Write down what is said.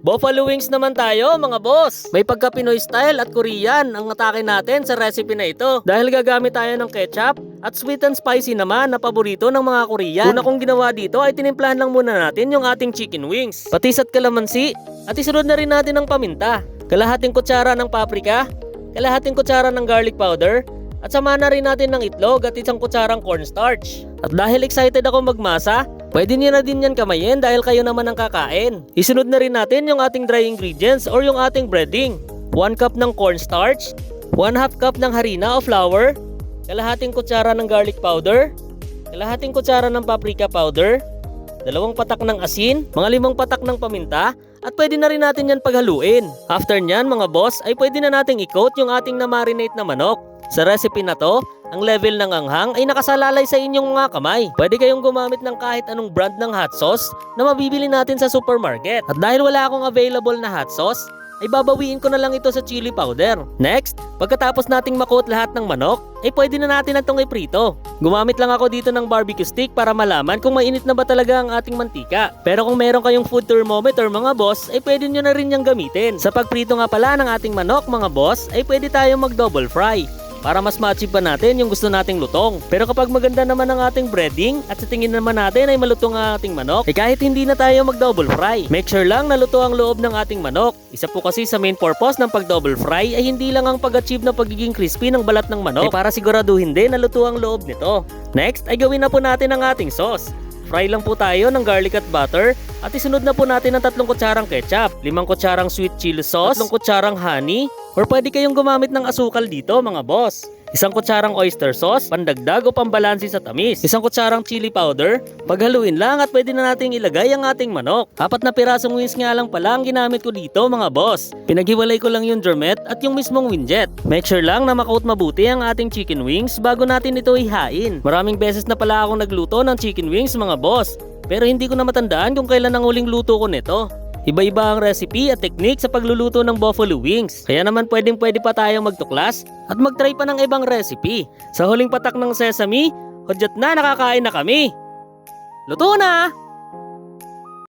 Buffalo wings naman tayo mga boss. May pagka Pinoy style at Korean ang atake natin sa recipe na ito. Dahil gagamit tayo ng ketchup at sweet and spicy naman na paborito ng mga Korean. Una kong ginawa dito ay tinimplahan lang muna natin yung ating chicken wings. Patis at kalamansi at isunod na rin natin ng paminta. Kalahating kutsara ng paprika, kalahating kutsara ng garlic powder, at sama na rin natin ng itlog at isang kutsarang cornstarch. At dahil excited ako magmasa, pwede niyo na din yan kamayin dahil kayo naman ang kakain. Isunod na rin natin yung ating dry ingredients or yung ating breading. 1 cup ng cornstarch, 1/2 cup ng harina o flour, kalahating kutsara ng garlic powder, kalahating kutsara ng paprika powder, 2 patak ng asin, mga 5 patak ng paminta, at pwede na rin natin yan paghaluin. After nyan mga boss ay pwede na nating i-coat yung ating na-marinate na manok. Sa recipe na to, ang level ng anghang ay nakasalalay sa inyong mga kamay. Pwede kayong gumamit ng kahit anong brand ng hot sauce na mabibili natin sa supermarket. At dahil wala akong available na hot sauce, ay babawiin ko na lang ito sa chili powder. Next, pagkatapos nating makoat lahat ng manok, ay pwede na natin itong iprito. Gumamit lang ako dito ng barbecue stick para malaman kung mainit na ba talaga ang ating mantika. Pero kung meron kayong food thermometer mga boss, ay pwede nyo na rin niyang gamitin. Sa pagprito nga pala ng ating manok mga boss, ay pwede tayong mag double fry para mas ma-achieve pa natin yung gusto nating lutong. Pero kapag maganda naman ang ating breading at sa tingin naman natin ay malutong ang ating manok, eh kahit hindi na tayo mag-double fry. Make sure lang na luto ang loob ng ating manok. Isa po kasi sa main purpose ng pag-double fry ay hindi lang ang pag-achieve ng pagiging crispy ng balat ng manok, eh para siguraduhin din na luto ang loob nito. Next ay gawin na po natin ang ating sauce. Fry lang po tayo ng garlic at butter at isunod na po natin ng 3 kutsarang ketchup, 5 kutsarang sweet chili sauce, 3 kutsarang honey, or pwede kayong gumamit ng asukal dito mga boss. 1 kutsarang oyster sauce, pandagdag o pambalansi sa tamis. 1 kutsarang chili powder. Paghaluin lang at pwede na nating ilagay ang ating manok. 4 na pirasong wings nga lang pala ang ginamit ko dito mga boss. Pinaghiwalay ko lang yung drumette at yung mismong winget. Make sure lang na makaut mabuti ang ating chicken wings bago natin ito ihain. Maraming beses na pala akong nagluto ng chicken wings mga boss, pero hindi ko na matandaan kung kailan ang huling luto ko nito. Iba-iba ang recipe at technique sa pagluluto ng buffalo wings. Kaya naman pwede pa tayong magtuklas at mag-try pa ng ibang recipe. Sa huling patak ng sesame, hudyat na nakakain na kami. Luto na!